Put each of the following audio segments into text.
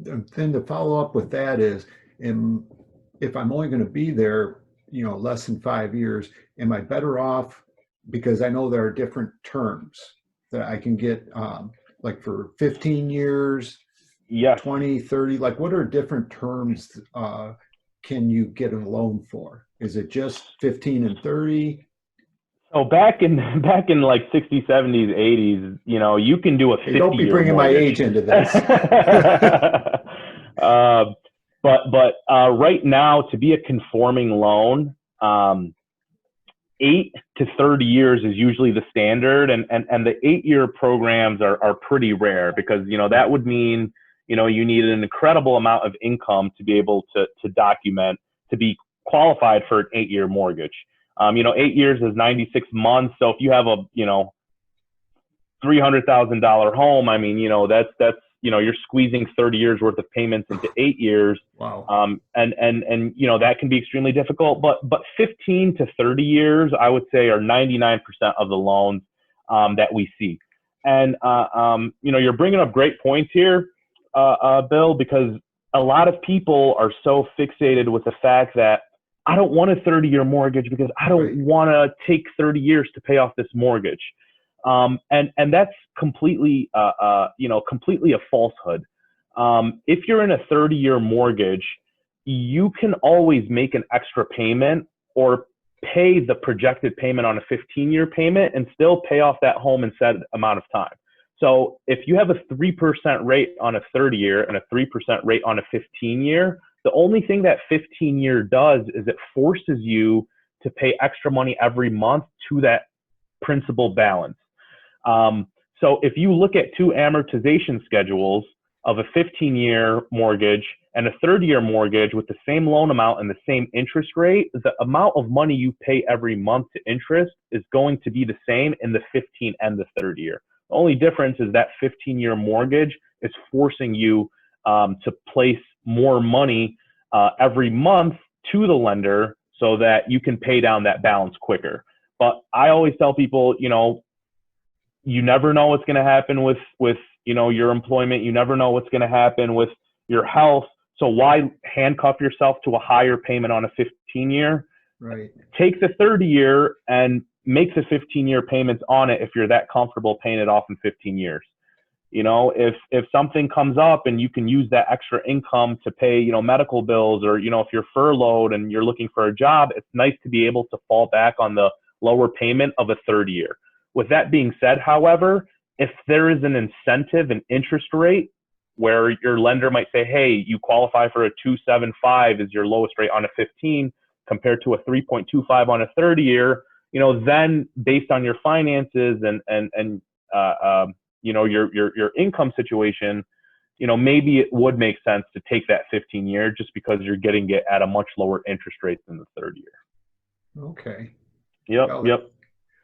then to follow up with that is, am, if I'm only going to be there, less than 5 years, am I better off? Because I know there are different terms that I can get, like for 15 years, Yes. 20, 30, like what are different terms can you get a loan for? Is it just 15 and 30? So back in like 60s, 70s, 80s, you can do a Hey, don't be 50-year bringing my mortgage. age into this. uh, but right now, to be a conforming loan, 8 to 30 years is usually the standard, and the 8-year programs are pretty rare because that would mean you need an incredible amount of income to be able to document to be qualified for an 8-year mortgage. 8 years is 96 months, so if you have a $300,000 home, I mean, that's you're squeezing 30 years worth of payments into 8 years. Wow. And that can be extremely difficult. But 15 to 30 years, I would say, are 99% of the loans that we see. And you're bringing up great points here, Bill, because a lot of people are so fixated with the fact that I don't want a 30-year mortgage because I don't Right. want to take 30 years to pay off this mortgage. And that's completely completely a falsehood. If you're in a 30-year mortgage, you can always make an extra payment or pay the projected payment on a 15-year payment and still pay off that home in set amount of time. So if you have a 3% rate on a 30-year and a 3% rate on a 15-year, the only thing that 15-year does is it forces you to pay extra money every month to that principal balance. So if you look at two amortization schedules of a 15-year mortgage and a 30-year mortgage with the same loan amount and the same interest rate, the amount of money you pay every month to interest is going to be the same in the 15 and the 30-year. The only difference is that 15-year mortgage is forcing you to place more money every month to the lender so that you can pay down that balance quicker. But I always tell people, you never know what's going to happen with your employment. You never know what's going to happen with your health. So why handcuff yourself to a higher payment on a 15-year? Right. Take the 30-year and make the 15-year payments on it if you're that comfortable paying it off in 15 years. If something comes up and you can use that extra income to pay, medical bills, or, if you're furloughed and you're looking for a job, it's nice to be able to fall back on the lower payment of a 30-year. With that being said, however, if there is an incentive, an interest rate where your lender might say, hey, you qualify for a 2.75 is your lowest rate on a 15 compared to a 3.25 on a 30-year, then based on your finances and your income situation, maybe it would make sense to take that 15-year just because you're getting it at a much lower interest rate than the 30-year. Okay. Yep, Well, yep.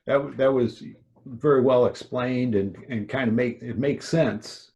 that was very well explained and kind of it makes sense.